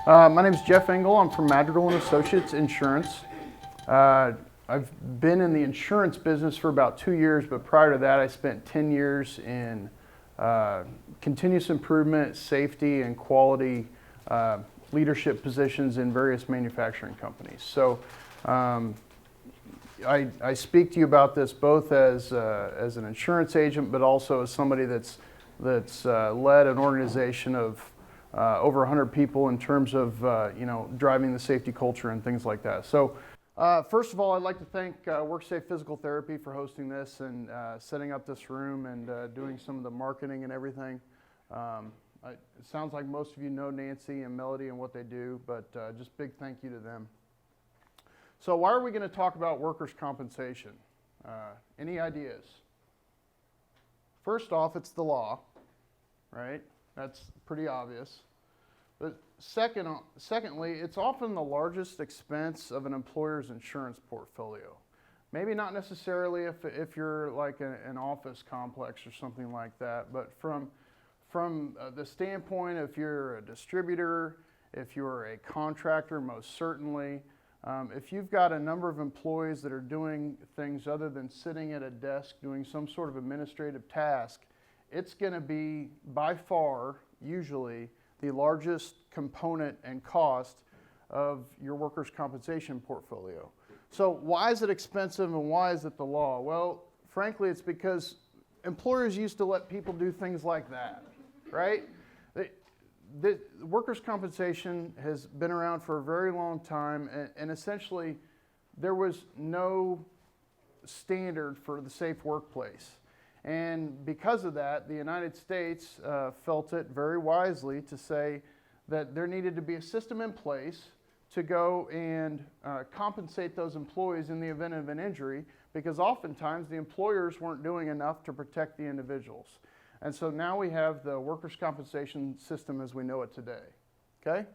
My name is Jeff Engel. I'm from Madrigal and Associates Insurance. I've been in the insurance business for about 2 years, but prior to that, I spent 10 years in continuous improvement, safety, and quality leadership positions in various manufacturing companies. So I speak to you about this both as an insurance agent, but also as somebody that's led an organization of over 100 people in terms of driving the safety culture and things like that. So first of all, I'd like to thank WorkSafe Physical Therapy for hosting this and setting up this room and doing some of the marketing and everything. It sounds like most of you know Nancy and Melody and what they do, but just big thank you to them. So why are we going to talk about workers' compensation? Any ideas? First off, it's the law, right? That's pretty obvious. But secondly, it's often the largest expense of an employer's insurance portfolio. Maybe not necessarily if you're like an office complex or something like that, but from the standpoint, if you're a distributor, if you're a contractor, most certainly, if you've got a number of employees that are doing things other than sitting at a desk doing some sort of administrative task, it's going to be by far, usually, the largest component and cost of your workers' compensation portfolio. So why is it expensive and why is it the law? Well, frankly, it's because employers used to let people do things like that, right? The workers' compensation has been around for a very long time, and essentially there was no standard for the safe workplace. And because of that, the United States felt it very wisely to say that there needed to be a system in place to go and compensate those employees in the event of an injury, because oftentimes the employers weren't doing enough to protect the individuals. And so now we have the workers' compensation system as we know it today, okay?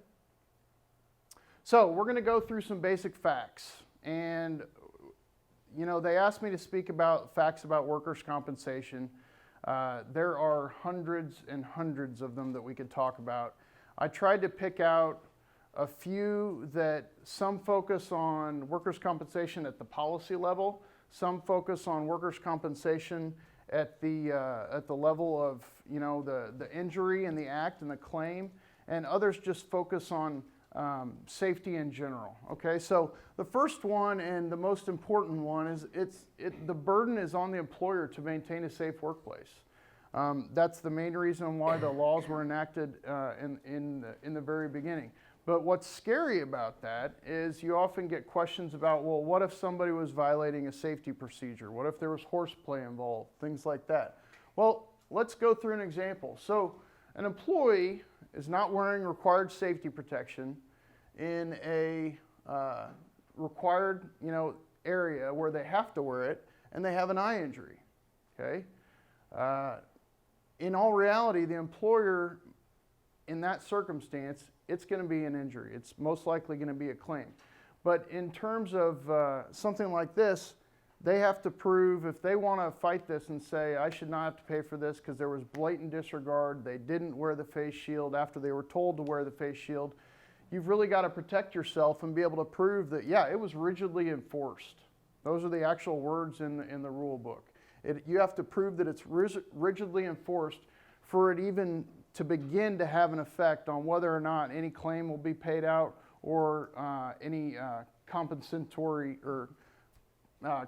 So we're going to go through some basic facts. And they asked me to speak about facts about workers' compensation. There are hundreds and hundreds of them that we could talk about. I tried to pick out a few that some focus on workers' compensation at the policy level, some focus on workers' compensation at the level of the injury and the act and the claim, and others just focus on safety in general. Okay, so the first one and the most important one is the burden is on the employer to maintain a safe workplace. That's the main reason why the laws were enacted in the very beginning. But what's scary about that is you often get questions about, well, what if somebody was violating a safety procedure? What if there was horseplay involved? Things like that. Well, let's go through an example. So an employee is not wearing required safety protection in a required area where they have to wear it, and they have an eye injury. Okay. In all reality, the employer in that circumstance, it's going to be an injury. It's most likely going to be a claim. But in terms of something like this, they have to prove, if they want to fight this and say, I should not have to pay for this because there was blatant disregard, they didn't wear the face shield after they were told to wear the face shield, you've really got to protect yourself and be able to prove that, yeah, it was rigidly enforced. Those are the actual words in the rule book. You have to prove that it's rigidly enforced for it even to begin to have an effect on whether or not any claim will be paid out or any compensatory or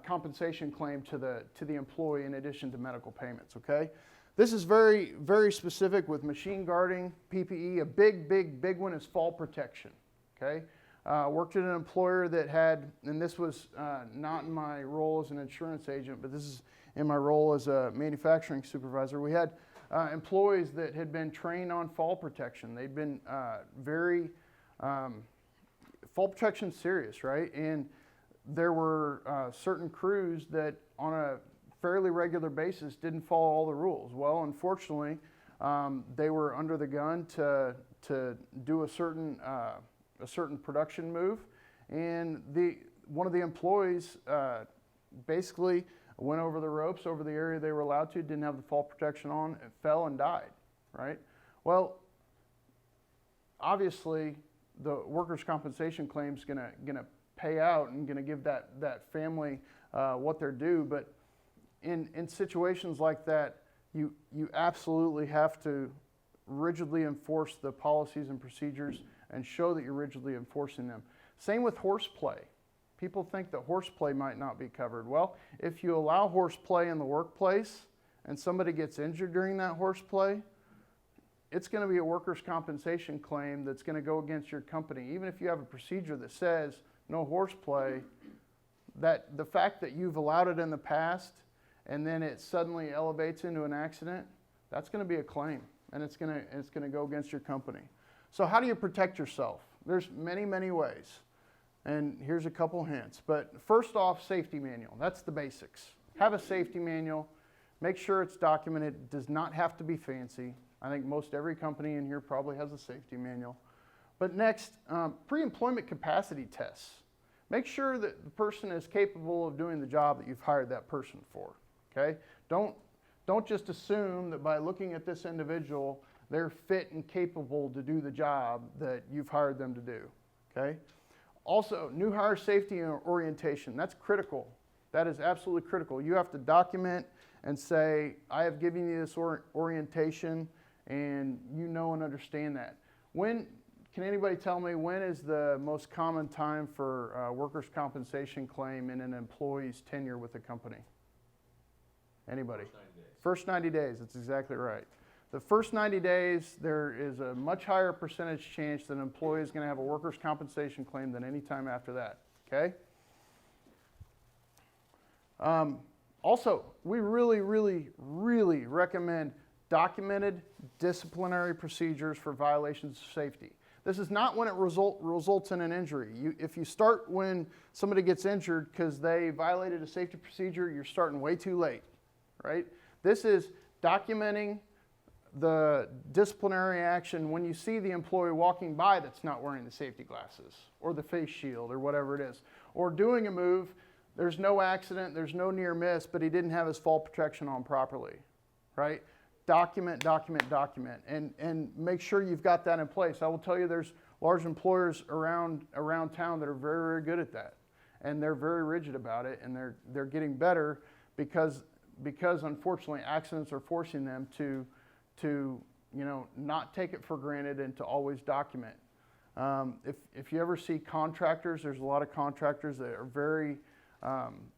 compensation claim to the employee in addition to medical payments, okay? This is very, very specific with machine guarding, PPE. A big one is fall protection, okay? Worked at an employer that had, and this was not in my role as an insurance agent, but this is in my role as a manufacturing supervisor. We had employees that had been trained on fall protection. They'd been fall protection serious, right? And there were certain crews that on a fairly regular basis didn't follow all the rules. Well, unfortunately, they were under the gun to do a certain production move, and one of the employees basically went over the ropes, over the area they were allowed to, didn't have the fall protection on, and fell and died, right? Well, obviously, the workers' compensation claim is gonna pay out and gonna give that family what they're due. But in situations like that, you absolutely have to rigidly enforce the policies and procedures and show that you're rigidly enforcing them. Same with horseplay. People think that horseplay might not be covered. Well, if you allow horseplay in the workplace and somebody gets injured during that horseplay, it's going to be a workers' compensation claim that's going to go against your company. Even if you have a procedure that says no horseplay, that the fact that you've allowed it in the past and then it suddenly elevates into an accident, that's going to be a claim, and it's going to go against your company. So how do you protect yourself? There's many, many ways, and here's a couple hints. But first off, safety manual. That's the basics. Have a safety manual. Make sure it's documented. It does not have to be fancy. I think most every company in here probably has a safety manual. But next, pre-employment capacity tests. Make sure that the person is capable of doing the job that you've hired that person for. Okay? Don't just assume that by looking at this individual, they're fit and capable to do the job that you've hired them to do. Okay? Also, new hire safety and orientation. That's critical. That is absolutely critical. You have to document and say, I have given you this orientation, and you know and understand that. Can anybody tell me when is the most common time for workers' compensation claim in an employee's tenure with the company? Anybody? First 90 days, that's exactly right. The first 90 days, there is a much higher percentage chance that an employee is going to have a workers' compensation claim than any time after that, okay? Also, we really, really, really recommend documented disciplinary procedures for violations of safety. This is not when it results in an injury. If you start when somebody gets injured because they violated a safety procedure, you're starting way too late, right? This is documenting the disciplinary action when you see the employee walking by that's not wearing the safety glasses or the face shield or whatever it is, or doing a move, there's no accident, there's no near miss, but he didn't have his fall protection on properly, right? Document, document, document, and make sure you've got that in place. I will tell you there's large employers around town that are very, very good at that, and they're very rigid about it, and they're getting better because unfortunately accidents are forcing them to not take it for granted and to always document. If you ever see contractors, there's a lot of contractors that are very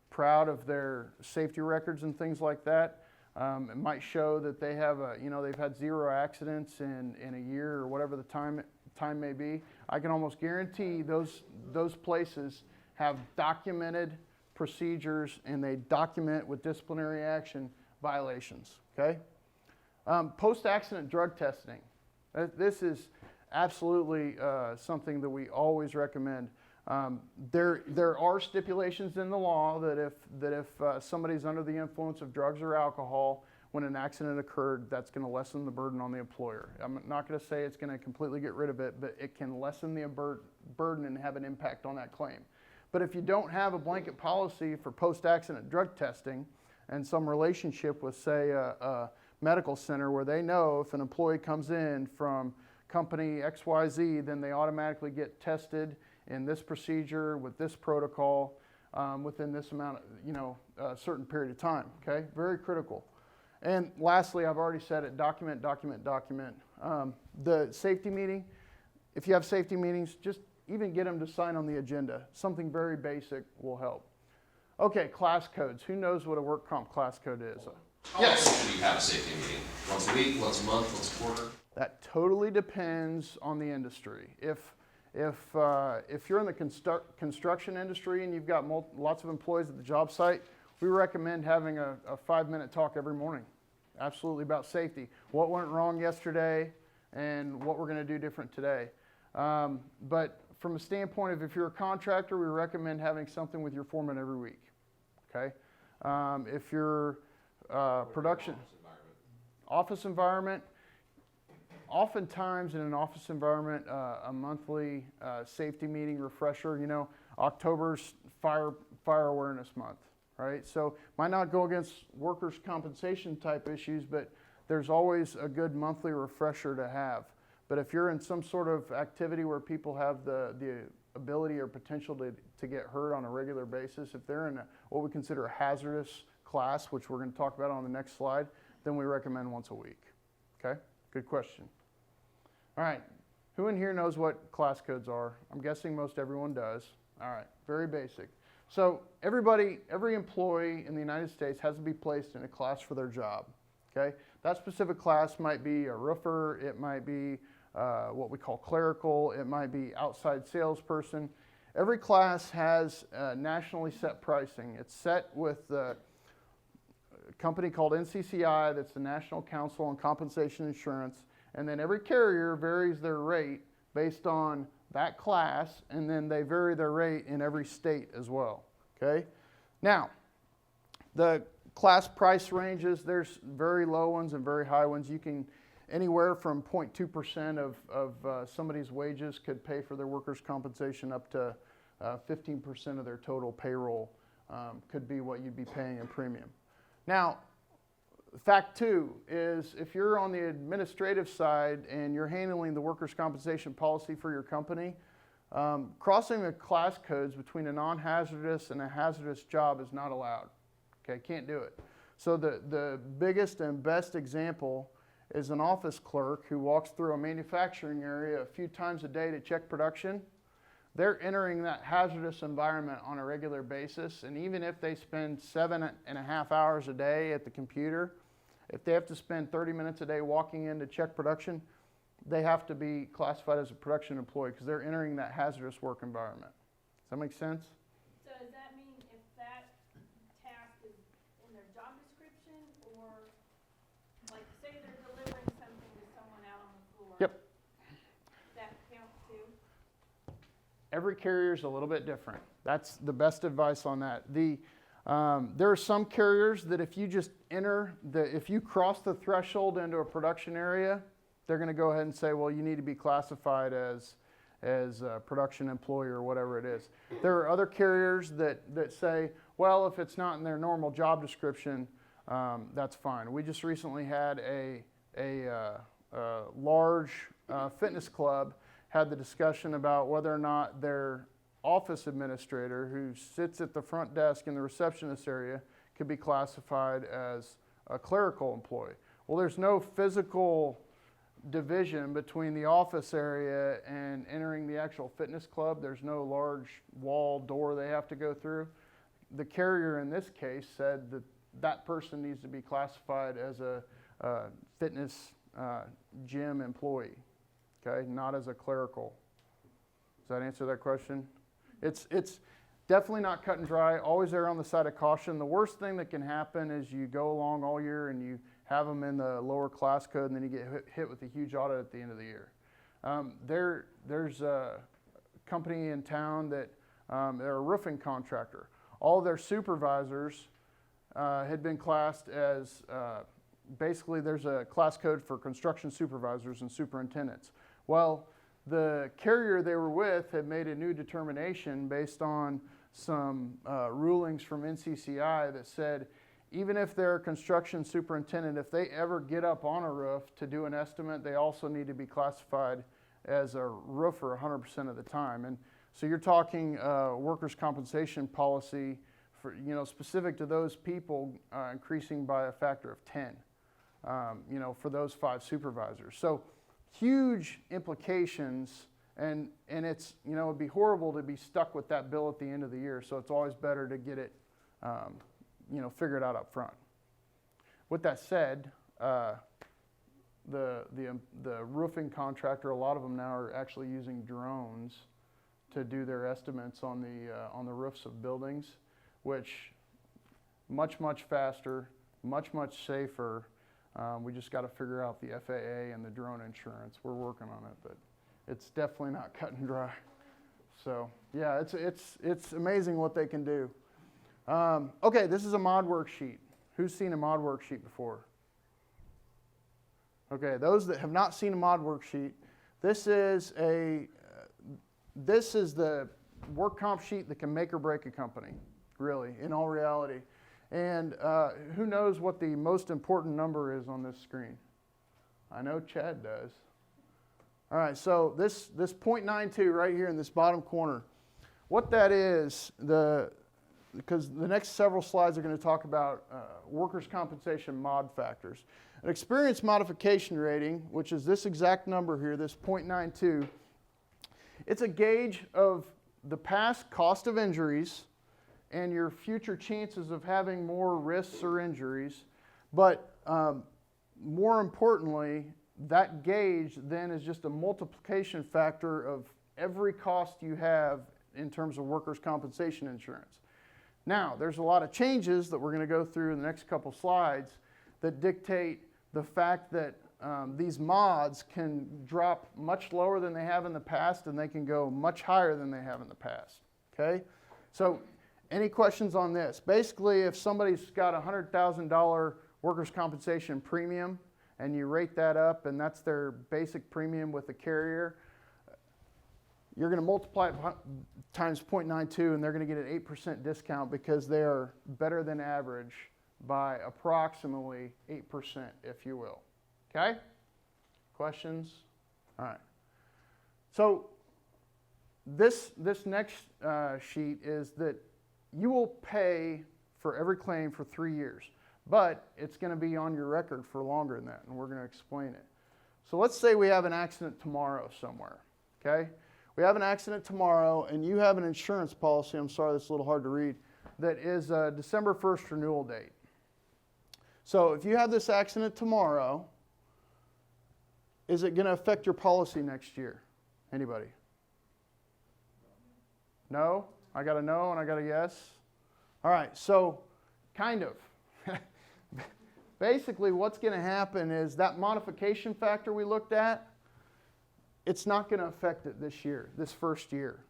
proud of their safety records and things like that. It might show that they have they've had 0 accidents in a year or whatever the time may be. I can almost guarantee those places have documented procedures, and they document with disciplinary action violations, okay? Post-accident drug testing. This is absolutely something that we always recommend. There are stipulations in the law that if somebody's under the influence of drugs or alcohol when an accident occurred, that's going to lessen the burden on the employer. I'm not going to say it's going to completely get rid of it, but it can lessen the burden and have an impact on that claim. But if you don't have a blanket policy for post-accident drug testing and some relationship with, say, a medical center where they know if an employee comes in from company XYZ, then they automatically get tested in this procedure with this protocol within this amount of, a certain period of time, okay? Very critical. And lastly, I've already said it, document, document, document. The safety meeting, if you have safety meetings, just even get them to sign on the agenda. Something very basic will help. Okay, class codes. Who knows what a work comp class code is? How often do you have a safety meeting? Once a week, once a month, once a quarter? That totally depends on the industry. If you're in the construction industry and you've got lots of employees at the job site, we recommend having a 5-minute talk every morning, absolutely, about safety. What went wrong yesterday and what we're going to do different today. But from a standpoint of if you're a contractor, we recommend having something with your foreman every week, okay? If you're production, office environment, oftentimes in an office environment, a monthly safety meeting refresher, October's fire awareness month, right? So might not go against workers' compensation type issues, but there's always a good monthly refresher to have. But if you're in some sort of activity where people have the ability or potential to get hurt on a regular basis, if they're in what we consider a hazardous class, which we're going to talk about on the next slide, then we recommend once a week. Okay? Good question. All right. Who in here knows what class codes are? I'm guessing most everyone does. All right. Very basic. So every employee in the United States has to be placed in a class for their job. Okay? That specific class might be a roofer. It might be what we call clerical. It might be outside salesperson. Every class has nationally set pricing. It's set with the company called NCCI, that's the National Council on Compensation Insurance, and then every carrier varies their rate based on that class, and then they vary their rate in every state as well. Okay? Now, the class price ranges, there's very low ones and very high ones. You can anywhere from 0.2% of somebody's wages could pay for their workers' compensation up to 15% of their total payroll could be what you'd be paying in premium. Now, fact two is if you're on the administrative side and you're handling the workers' compensation policy for your company, crossing the class codes between a non-hazardous and a hazardous job is not allowed. Okay, can't do it. So the biggest and best example is an office clerk who walks through a manufacturing area a few times a day to check production. They're entering that hazardous environment on a regular basis, and even if they spend 7.5 hours a day at the computer, if they have to spend 30 minutes a day walking in to check production, they have to be classified as a production employee because they're entering that hazardous work environment. Does that make sense? So does that mean if that task is in their job description, or like say they're delivering something to someone out on the floor? Yep. That count too? Every carrier is a little bit different. That's the best advice on that. There are some carriers that if you just if you cross the threshold into a production area, they're going to go ahead and say, well, you need to be classified as a production employee or whatever it is. There are other carriers that say, well, if it's not in their normal job description, that's fine. We just recently had a large fitness club had the discussion about whether or not their office administrator who sits at the front desk in the receptionist area could be classified as a clerical employee. Well, there's no physical division between the office area and entering the actual fitness club. There's no large wall door they have to go through. The carrier in this case said that that person needs to be classified as a fitness gym employee, okay, not as a clerical. Does that answer that question? It's definitely not cut and dry, always err on the side of caution. The worst thing that can happen is you go along all year and you have them in the lower class code and then you get hit with a huge audit at the end of the year. There's a company in town that they're a roofing contractor. All their supervisors had been classed as, basically there's a class code for construction supervisors and superintendents. Well, the carrier they were with had made a new determination based on some rulings from NCCI that said even if they're a construction superintendent, if they ever get up on a roof to do an estimate, they also need to be classified as a roofer 100% of the time. And so you're talking workers' compensation policy for, specific to those people increasing by a factor of 10, for those 5 supervisors. So huge implications, and it's, it'd be horrible to be stuck with that bill at the end of the year, so it's always better to get it, figured out up front. With that said, the roofing contractor, a lot of them now are actually using drones to do their estimates on the roofs of buildings, which much faster, much safer. We just got to figure out the FAA and the drone insurance. We're working on it, but it's definitely not cut and dry. So yeah, it's amazing what they can do. Okay, this is a mod worksheet. Who's seen a mod worksheet before? Okay, those that have not seen a mod worksheet, this is the work comp sheet that can make or break a company, really, in all reality. And who knows what the most important number is on this screen? I know Chad does. All right, so this 0.92 right here in this bottom corner, what that is, because the next several slides are going to talk about workers' compensation mod factors. An experience modification rating, which is this exact number here, this 0.92, it's a gauge of the past cost of injuries and your future chances of having more risks or injuries. But more importantly, that gauge then is just a multiplication factor of every cost you have in terms of workers' compensation insurance. Now, there's a lot of changes that we're going to go through in the next couple slides that dictate the fact that these mods can drop much lower than they have in the past, and they can go much higher than they have in the past. Okay? So, any questions on this? Basically, if somebody's got a $100,000 workers' compensation premium, and you rate that up, and that's their basic premium with the carrier, you're going to multiply it times 0.92, and they're going to get an 8% discount because they are better than average by approximately 8%, if you will. Okay? Questions? All right. So this next sheet is that you will pay for every claim for 3 years. But it's going to be on your record for longer than that, and we're going to explain it. So let's say we have an accident tomorrow somewhere, okay? We have an accident tomorrow, and you have an insurance policy, I'm sorry, that's a little hard to read, that is a December 1st renewal date. So if you have this accident tomorrow, is it going to affect your policy next year? Anybody? No? I got a no and I got a yes? All right, so kind of. Basically, what's going to happen is that modification factor we looked at, it's not going to affect it this year, this first year.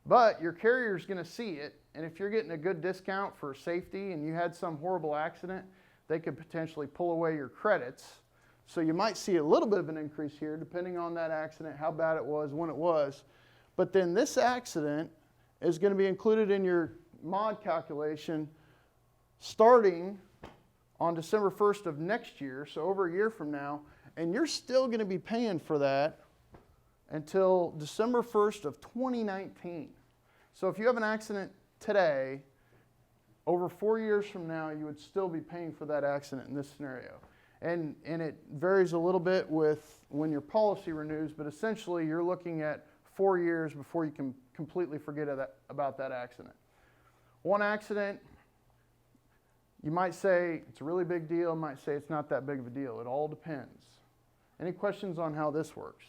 But your carrier is going to see it, and if you're getting a good discount for safety and you had some horrible accident, they could potentially pull away your credits. So you might see a little bit of an increase here, depending on that accident, how bad it was, when it was. But then this accident is going to be included in your mod calculation starting on December 1st of next year, so over a year from now, and you're still going to be paying for that until December 1st of 2019. So if you have an accident today, over 4 years from now, you would still be paying for that accident in this scenario. And it varies a little bit with when your policy renews, but essentially you're looking at 4 years before you can completely forget about that accident. One accident, you might say it's a really big deal, you might say it's not that big of a deal. It all depends. Any questions on how this works?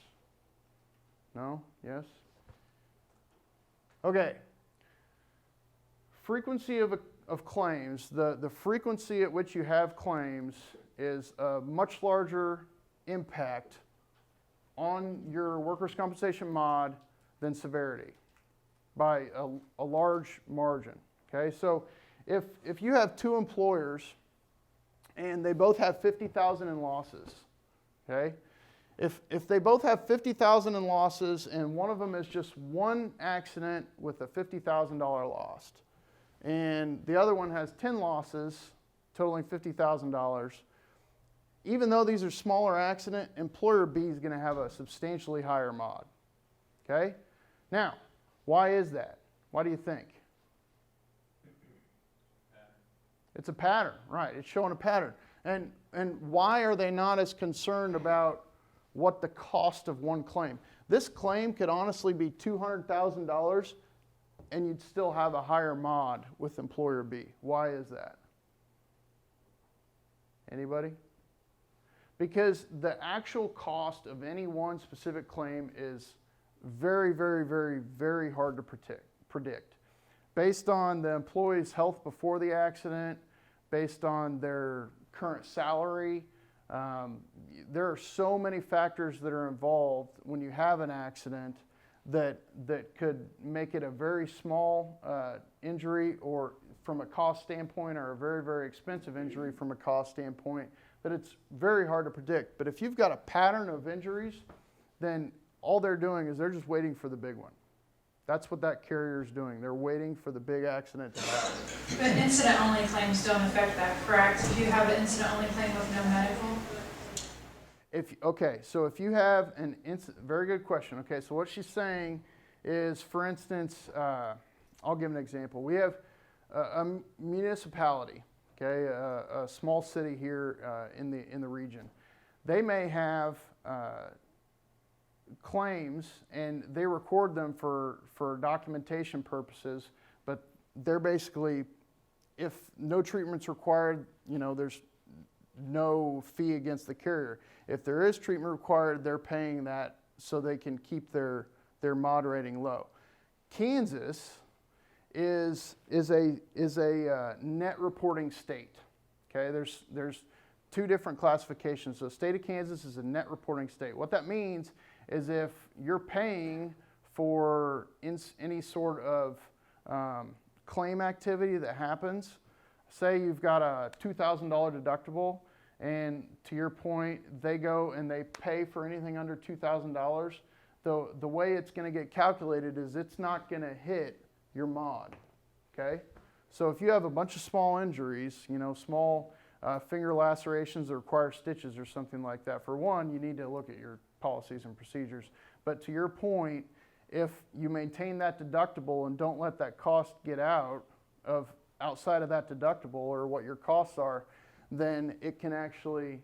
No? Yes? Okay. Frequency of claims. The frequency at which you have claims is a much larger impact on your workers' compensation mod than severity by a large margin. Okay, so if you have two employers and they both have $50,000 in losses, okay, if they both have $50,000 in losses and one of them is just one accident with a $50,000 loss, and the other one has 10 losses totaling $50,000, even though these are smaller accident, employer B is going to have a substantially higher mod. Okay? Now, why is that? Why do you think? It's a pattern, right? It's showing a pattern. And why are they not as concerned about what the cost of one claim? This claim could honestly be $200,000 and you'd still have a higher mod with employer B. Why is that? Anybody? Because the actual cost of any one specific claim is very, very, very, very hard to predict. Based on the employee's health before the accident, based on their current salary, there are so many factors that are involved when you have an accident that could make it a very small injury, or from a cost standpoint, or a very, very expensive injury from a cost standpoint, that it's very hard to predict. But if you've got a pattern of injuries, then all they're doing is they're just waiting for the big one. That's what that carrier is doing. They're waiting for the big accident to happen. But incident-only claims don't affect that, correct? If you have an incident-only claim with no medical? So if you have very good question. Okay, so what she's saying is, for instance, I'll give an example. We have a municipality, okay, a small city here in the region. They may have claims, and they record them for documentation purposes, but they're basically, if no treatment's required, there's no fee against the carrier. If there is treatment required, they're paying that so they can keep their mod rating low. Kansas is a net reporting state. Okay, there's two different classifications. So the state of Kansas is a net reporting state. What that means is if you're paying for any sort of claim activity that happens, say you've got a $2,000 deductible, and to your point, they go and they pay for anything under $2,000, the way it's going to get calculated is it's not going to hit your mod, okay? So if you have a bunch of small injuries, small finger lacerations that require stitches or something like that, for one, you need to look at your policies and procedures. But to your point, if you maintain that deductible and don't let that cost get outside of that deductible or what your costs are, then it can actually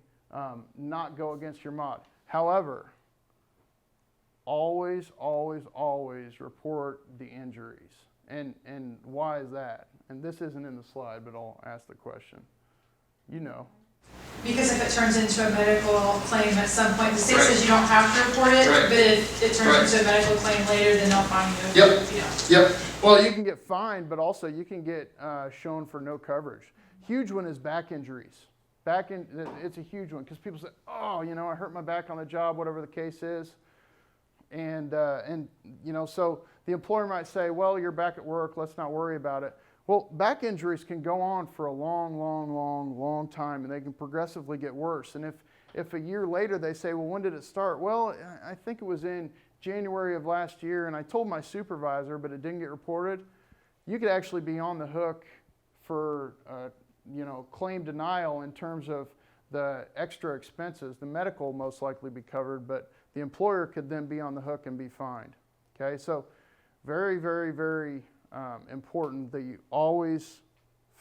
not go against your mod. However, always, always, always report the injuries. And why is that? And this isn't in the slide, but I'll ask the question. Because if it turns into a medical claim at some point, the state says you don't have to report it, Right. but if it turns into a medical claim later, then they'll fine you. Yep. if you don't. Yep. Well, you can get fined, but also you can get shown for no coverage. Huge one is back injuries. It's a huge one because people say, oh, I hurt my back on the job, whatever the case is. And so the employer might say, well, you're back at work, let's not worry about it. Well, back injuries can go on for a long, long, long, long time, and they can progressively get worse. And if a year later they say, well, when did it start? Well, I think it was in January of last year, and I told my supervisor, but it didn't get reported. You could actually be on the hook for claim denial in terms of the extra expenses. The medical will most likely be covered, but the employer could then be on the hook and be fined. Okay, so very, very, very important that you always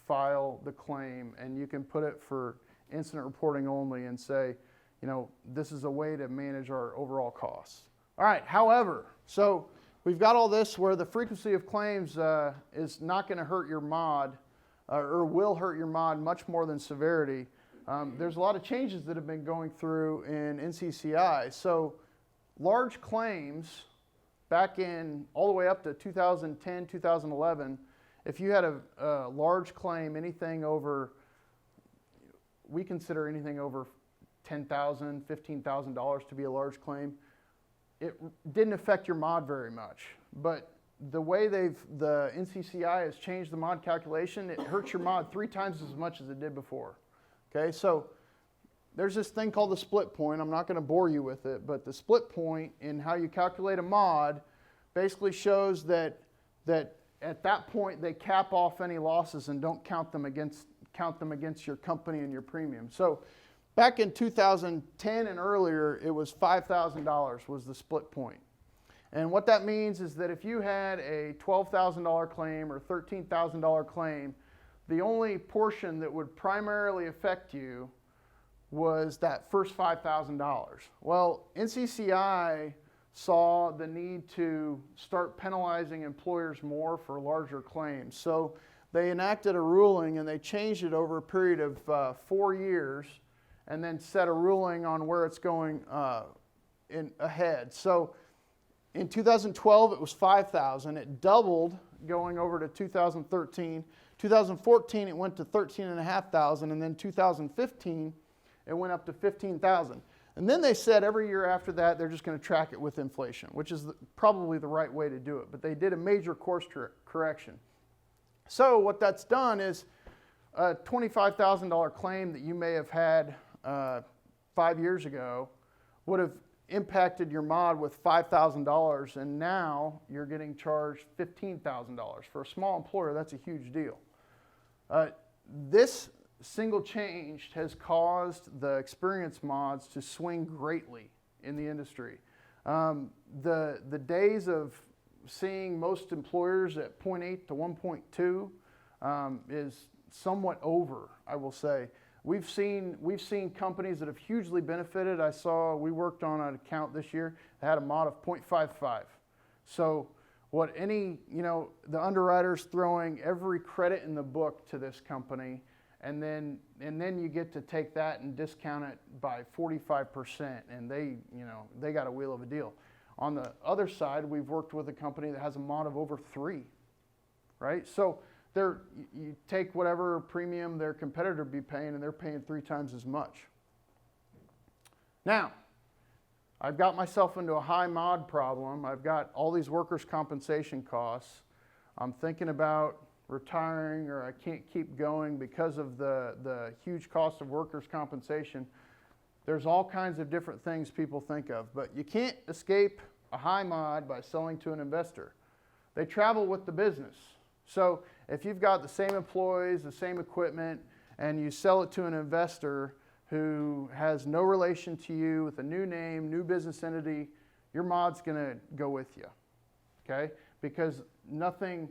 file the claim, and you can put it for incident reporting only and say, this is a way to manage our overall costs. All right, however, so we've got all this where the frequency of claims is not going to hurt your mod or will hurt your mod much more than severity. There's a lot of changes that have been going through in NCCI. So large claims back in all the way up to 2010, 2011, if you had a large claim, anything over, we consider anything over $10,000, $15,000 to be a large claim, it didn't affect your mod very much. But the way the NCCI has changed the mod calculation, it hurts your mod 3 times as much as it did before. Okay, so there's this thing called the split point. I'm not going to bore you with it, but the split point in how you calculate a mod basically shows that at that point they cap off any losses and don't count them against your company and your premium. So back in 2010 and earlier, it was $5,000 was the split point. And what that means is that if you had a $12,000 claim or $13,000 claim, the only portion that would primarily affect you was that first $5,000. Well, NCCI saw the need to start penalizing employers more for larger claims. So they enacted a ruling and they changed it over a period of 4 years and then set a ruling on where it's going ahead. So in 2012, it was $5,000. It doubled going over to 2013. 2014, it went to $13,500, and then 2015, it went up to $15,000. And then they said every year after that, they're just going to track it with inflation, which is probably the right way to do it. But they did a major course correction. So what that's done is a $25,000 claim that you may have had 5 years ago would have impacted your mod with $5,000, and now you're getting charged $15,000. For a small employer, that's a huge deal. This single change has caused the experienced mods to swing greatly in the industry. The days of seeing most employers at 0.8 to 1.2 is somewhat over, I will say. We've seen companies that have hugely benefited. We worked on an account this year that had a mod of 0.55. So the underwriter's throwing every credit in the book to this company, and then you get to take that and discount it by 45%, and they got a wheel of a deal. On the other side, we've worked with a company that has a mod of over 3, right? So you take whatever premium their competitor be paying, and they're paying 3 times as much. Now, I've got myself into a high mod problem. I've got all these workers' compensation costs. I'm thinking about retiring, or I can't keep going because of the huge cost of workers' compensation. There's all kinds of different things people think of, but you can't escape a high mod by selling to an investor. They travel with the business. So if you've got the same employees, the same equipment, and you sell it to an investor who has no relation to you, with a new name, new business entity, your mod's going to go with you, okay? Because nothing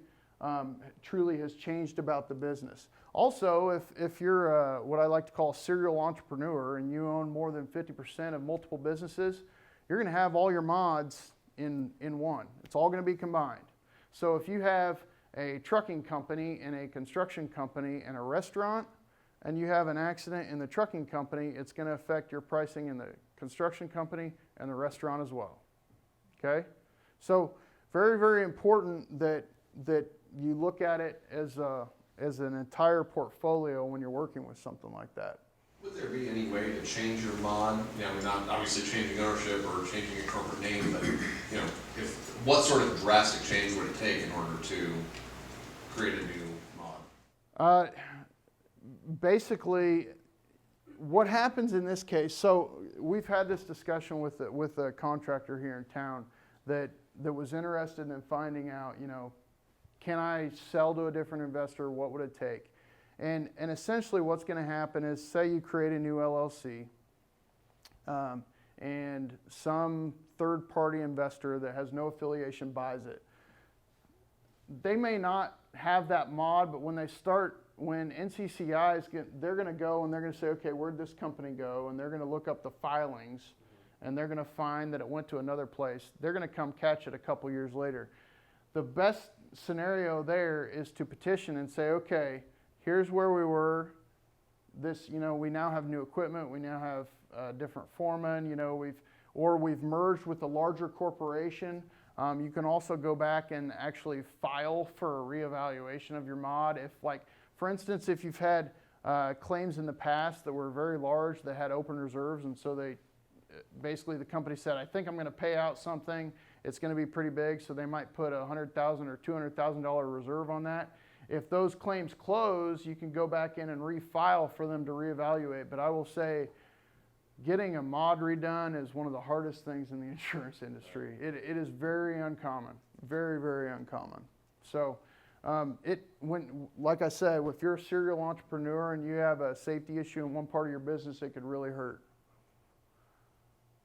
truly has changed about the business. Also, if you're what I like to call a serial entrepreneur, and you own more than 50% of multiple businesses, you're going to have all your mods in one. It's all going to be combined. So if you have a trucking company and a construction company and a restaurant, and you have an accident in the trucking company, it's going to affect your pricing in the construction company and the restaurant as well. Okay? So very, very important that you look at it as an entire portfolio when you're working with something like that. Would there be any way to change your mod? Not obviously changing ownership or changing your corporate name, but what sort of drastic change would it take in order to create a new mod? Basically, what happens in this case, so we've had this discussion with a contractor here in town that was interested in finding out, can I sell to a different investor? What would it take? And essentially what's going to happen is, say you create a new LLC, and some third-party investor that has no affiliation buys it. They may not have that mod, but when NCCIs they're going to go and they're going to say, okay, where'd this company go? And they're going to look up the filings, and they're going to find that it went to another place. They're going to come catch it a couple years later. The best scenario there is to petition and say, okay, here's where we were. We now have new equipment. We now have different foremen. We've merged with a larger corporation. You can also go back and actually file for a reevaluation of your mod. For instance, if you've had claims in the past that were very large, that had open reserves, and so basically the company said, I think I'm going to pay out something. It's going to be pretty big, so they might put a $100,000 or $200,000 reserve on that. If those claims close, you can go back in and refile for them to reevaluate. But I will say, getting a mod redone is one of the hardest things in the insurance industry. It is very uncommon, very, very uncommon. So like I said, if you're a serial entrepreneur and you have a safety issue in one part of your business, it could really hurt.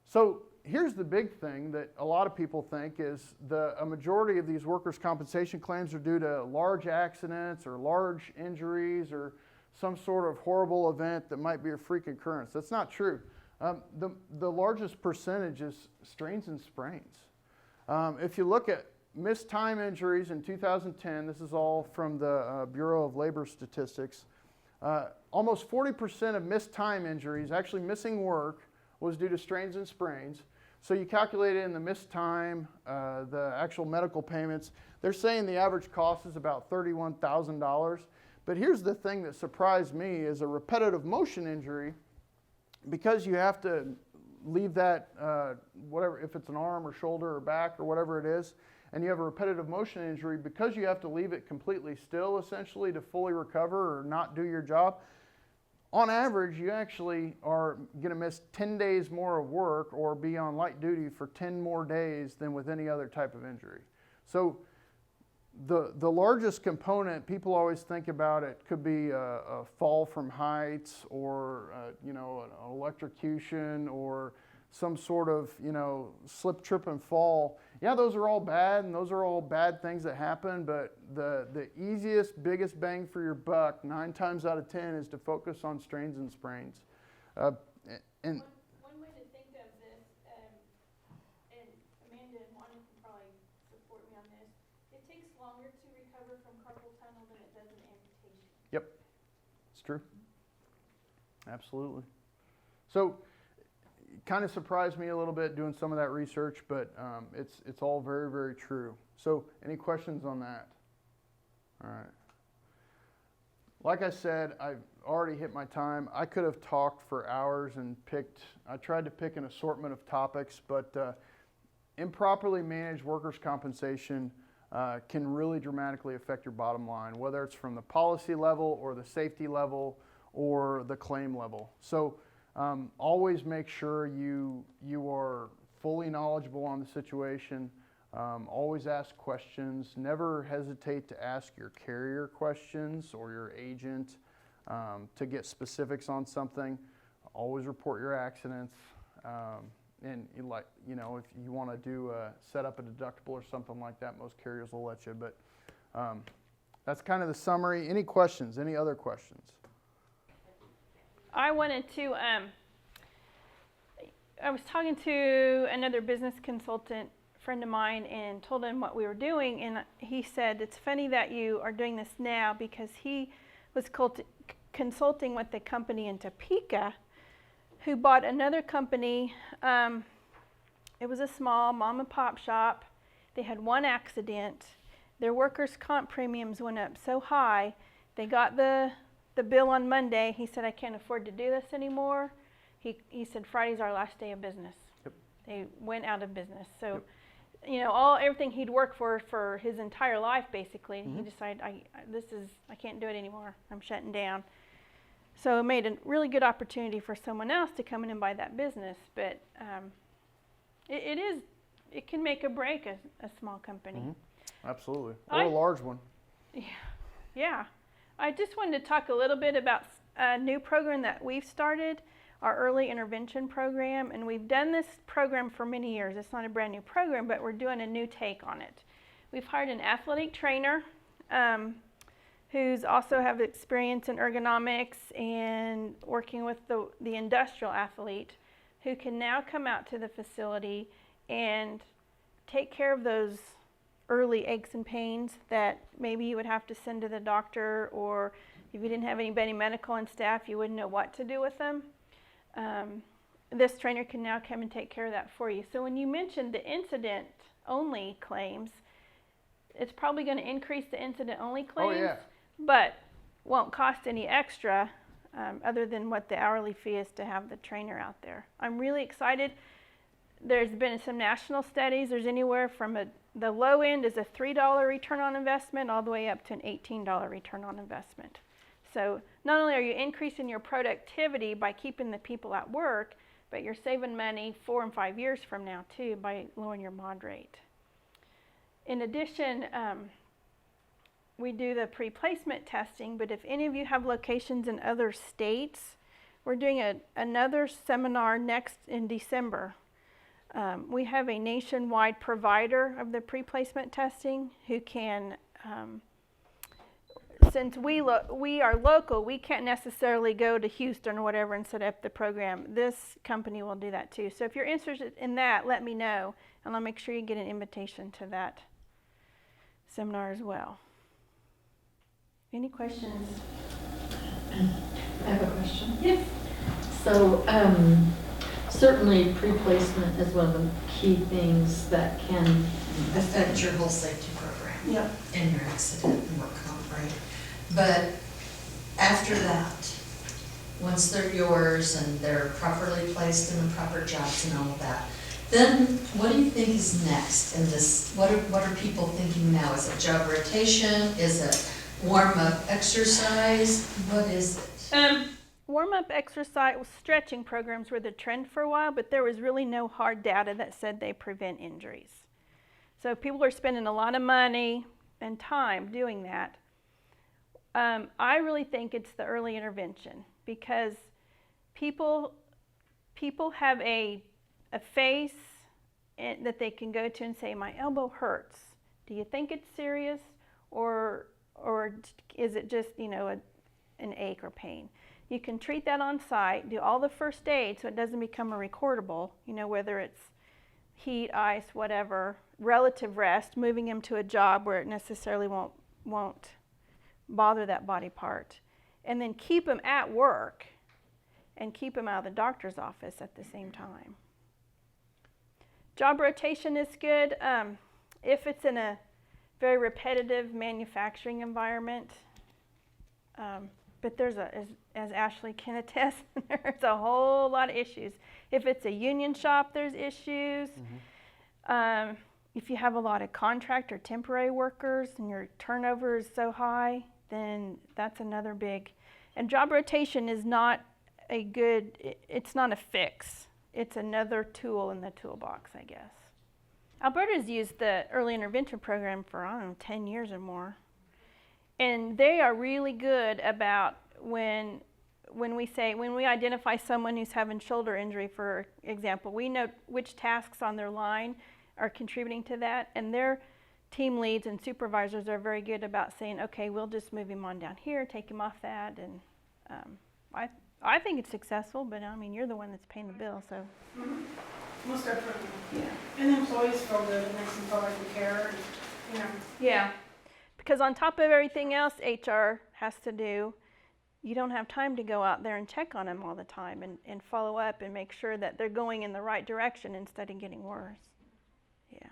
So here's the big thing that a lot of people think is a majority of these workers' compensation claims are due to large accidents or large injuries or some sort of horrible event that might be a freak occurrence. That's not true. The largest percentage is strains and sprains. If you look at missed time injuries in 2010, this is all from the Bureau of Labor Statistics, almost 40% of missed time injuries, actually missing work, was due to strains and sprains. So you calculate it in the missed time, the actual medical payments. They're saying the average cost is about $31,000. But here's the thing that surprised me is a repetitive motion injury, because you have to leave that, whatever, if it's an arm or shoulder or back or whatever it is, and you have a repetitive motion injury, because you have to leave it completely still essentially to fully recover or not do your job, on average, you actually are going to miss 10 days more of work or be on light duty for 10 more days than with any other type of injury. So the largest component, people always think about it, could be a fall from heights or, you know, an electrocution or some sort of, you know, slip, trip, and fall. Yeah, those are all bad, and those are all bad things that happen, but the easiest, biggest bang for your buck, 9 times out of 10, is to focus on strains and sprains. And One way to think of this, and Amanda and Wanda can probably support me on this, it takes longer to recover from carpal tunnel than it does an amputation. Yep, it's true. Absolutely. So, kind of surprised me a little bit doing some of that research, but it's all very, very true. So, any questions on that? All right. Like I said, I've already hit my time. I could have talked for hours and I tried to pick an assortment of topics, but improperly managed workers' compensation can really dramatically affect your bottom line, whether it's from the policy level or the safety level or the claim level. So always make sure you are fully knowledgeable on the situation. Always ask questions. Never hesitate to ask your carrier questions or your agent to get specifics on something. Always report your accidents. And you know, if you want to do set up a deductible or something like that, most carriers will let you. But that's kind of the summary. Any questions? Any other questions? I wanted to, I was talking to another business consultant friend of mine and told him what we were doing, and he said, it's funny that you are doing this now, because he was consulting with a company in Topeka who bought another company. It was a small mom and pop shop. They had one accident. Their workers' comp premiums went up so high. They got the bill on Monday. He said, I can't afford to do this anymore. He said, Friday's our last day of business. Yep. They went out of business. So, Yep. you know, everything he'd worked for his entire life, basically, Mm-hmm. he decided, I can't do it anymore. I'm shutting down. So it made a really good opportunity for someone else to come in and buy that business. But it can make or break a small company. Mm-hmm. Absolutely. Or I- a large one. Yeah. I just wanted to talk a little bit about a new program that we've started, our early intervention program. And we've done this program for many years. It's not a brand new program, but we're doing a new take on it. We've hired an athletic trainer who's also have experience in ergonomics and working with the industrial athlete, who can now come out to the facility and take care of those early aches and pains that maybe you would have to send to the doctor, or if you didn't have anybody medical on staff, you wouldn't know what to do with them. This trainer can now come and take care of that for you. So when you mentioned the incident-only claims, it's probably going to increase the incident-only claims, Oh, yeah. but won't cost any extra other than what the hourly fee is to have the trainer out there. I'm really excited. There's been some national studies. There's anywhere from the low end is a $3 return on investment all the way up to an $18 return on investment. So not only are you increasing your productivity by keeping the people at work, but you're saving money 4 and 5 years from now too by lowering your mod rate. In addition, we do the pre-placement testing, but if any of you have locations in other states, we're doing another seminar next in December. We have a nationwide provider of the pre-placement testing who can, since we are local, we can't necessarily go to Houston or whatever and set up the program. This company will do that too. So if you're interested in that, let me know, and I'll make sure you get an invitation to that seminar as well. Any questions? I have a question. Yes. So, certainly pre-placement is one of the key things that can affect your whole safety program. Yep. And your accident and work comp, right? But after that, once they're yours and they're properly placed in the proper jobs and all of that, then what do you think is next in this? What are people thinking now? Is it job rotation? Is it warm-up exercise? What is it? Warm-up exercise, stretching programs were the trend for a while, but there was really no hard data that said they prevent injuries. So people are spending a lot of money and time doing that. I really think it's the early intervention, because people have a face that they can go to and say, my elbow hurts. Do you think it's serious, or is it just, you know, an ache or pain? You can treat that on site, do all the first aid so it doesn't become a recordable, you know, whether it's heat, ice, whatever, relative rest, moving him to a job where it necessarily won't bother that body part, and then keep him at work and keep him out of the doctor's office at the same time. Job rotation is good if it's in a very repetitive manufacturing environment, but there's as Ashley can attest, there's a whole lot of issues. If it's a union shop, there's issues. If you have a lot of contract or temporary workers and your turnover is so high, then that's another big. And job rotation is not it's not a fix. It's another tool in the toolbox, I guess. Alberta's used the early intervention program for, I don't know, 10 years or more. And they are really good about when we identify someone who's having shoulder injury, for example, we know which tasks on their line are contributing to that, and their team leads and supervisors are very good about saying, okay, we'll just move him on down here, take him off that, and I think it's successful, but I mean, you're the one that's paying the bill, so. Most definitely. Yeah. And the employees feel good, it makes them feel like we care, and, you know. Yeah, because on top of everything else HR has to do, you don't have time to go out there and check on them all the time and follow up and make sure that they're going in the right direction instead of getting worse. Yeah.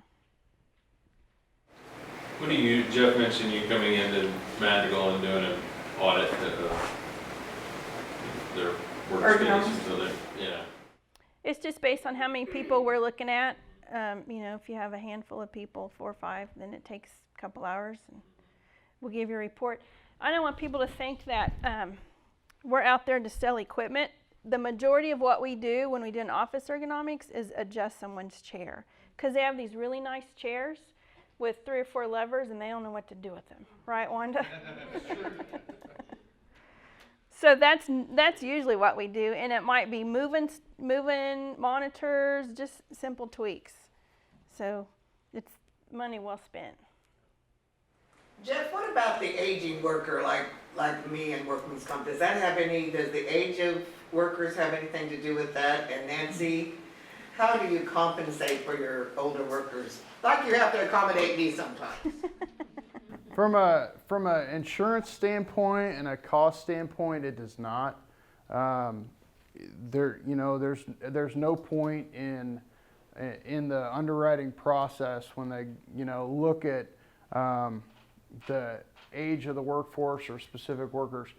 What do you, Jeff mentioned you coming into Madrigal and doing an audit of their workspace, so that, yeah. It's just based on how many people we're looking at. You know, if you have a handful of people, 4 or 5, then it takes a couple hours, and we'll give you a report. I don't want people to think that we're out there to sell equipment. The majority of what we do when we do an office ergonomics is adjust someone's chair, because they have these really nice chairs with 3 or 4 levers, and they don't know what to do with them. Right, Wanda? So that's usually what we do, and it might be moving monitors, just simple tweaks. So it's money well spent. Jeff, what about the aging worker like me and workman's comp? Does the age of workers have anything to do with that? And Nancy, how do you compensate for your older workers? Like you have to accommodate me sometimes. From a insurance standpoint and a cost standpoint, it does not. There's no point in the underwriting process when they look at the age of the workforce or specific workers.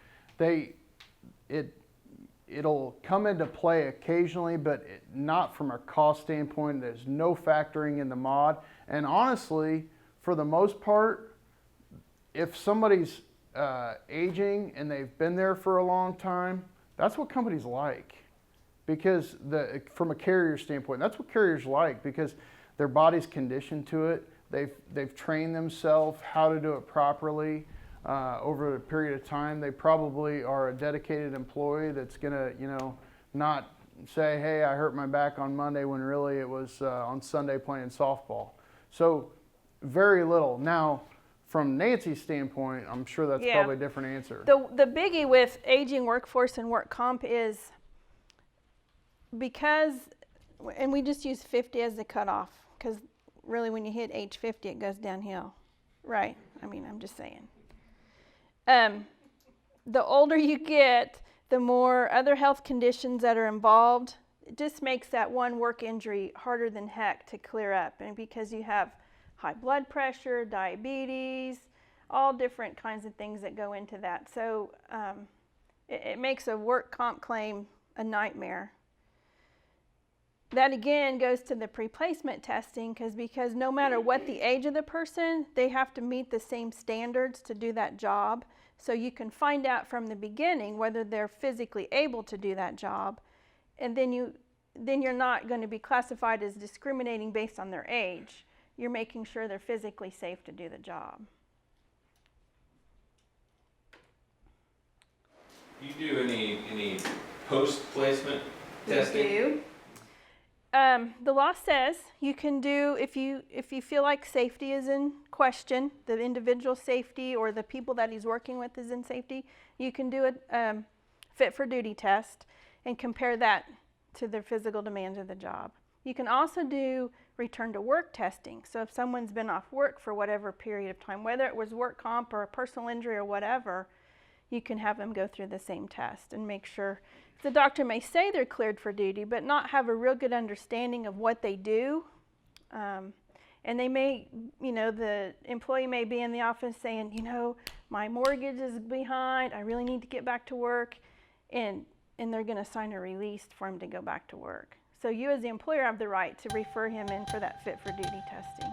It'll come into play occasionally, but not from a cost standpoint. There's no factoring in the mod. And honestly, for the most part, if somebody's aging and they've been there for a long time, that's what companies like. Because from a carrier standpoint, that's what carriers like, because their body's conditioned to it. They've trained themselves how to do it properly over a period of time. They probably are a dedicated employee that's gonna, not say, hey, I hurt my back on Monday when really it was on Sunday playing softball. So very little. Now, from Nancy's standpoint, I'm sure that's probably a different answer. The biggie with aging workforce and work comp is because, and we just use 50 as the cutoff, because really when you hit age 50, it goes downhill, right? I mean, I'm just saying. The older you get, the more other health conditions that are involved. It just makes that one work injury harder than heck to clear up, and because you have high blood pressure, diabetes, all different kinds of things that go into that. So it makes a work comp claim a nightmare. That again goes to the pre-placement testing, because no matter what the age of the person, they have to meet the same standards to do that job. So you can find out from the beginning whether they're physically able to do that job, and then you're not going to be classified as discriminating based on their age. You're making sure they're physically safe to do the job. You do any post-placement testing? We do. The law says you can do, if you feel like safety is in question, the individual safety or the people that he's working with is in safety, you can do a fit for duty test and compare that to the physical demands of the job. You can also do return to work testing. So if someone's been off work for whatever period of time, whether it was work comp or a personal injury or whatever, you can have them go through the same test and make sure. The doctor may say they're cleared for duty, but not have a real good understanding of what they do. And they may, the employee may be in the office saying, my mortgage is behind, I really need to get back to work. And they're going to sign a release for him to go back to work. So you as the employer have the right to refer him in for that fit for duty testing.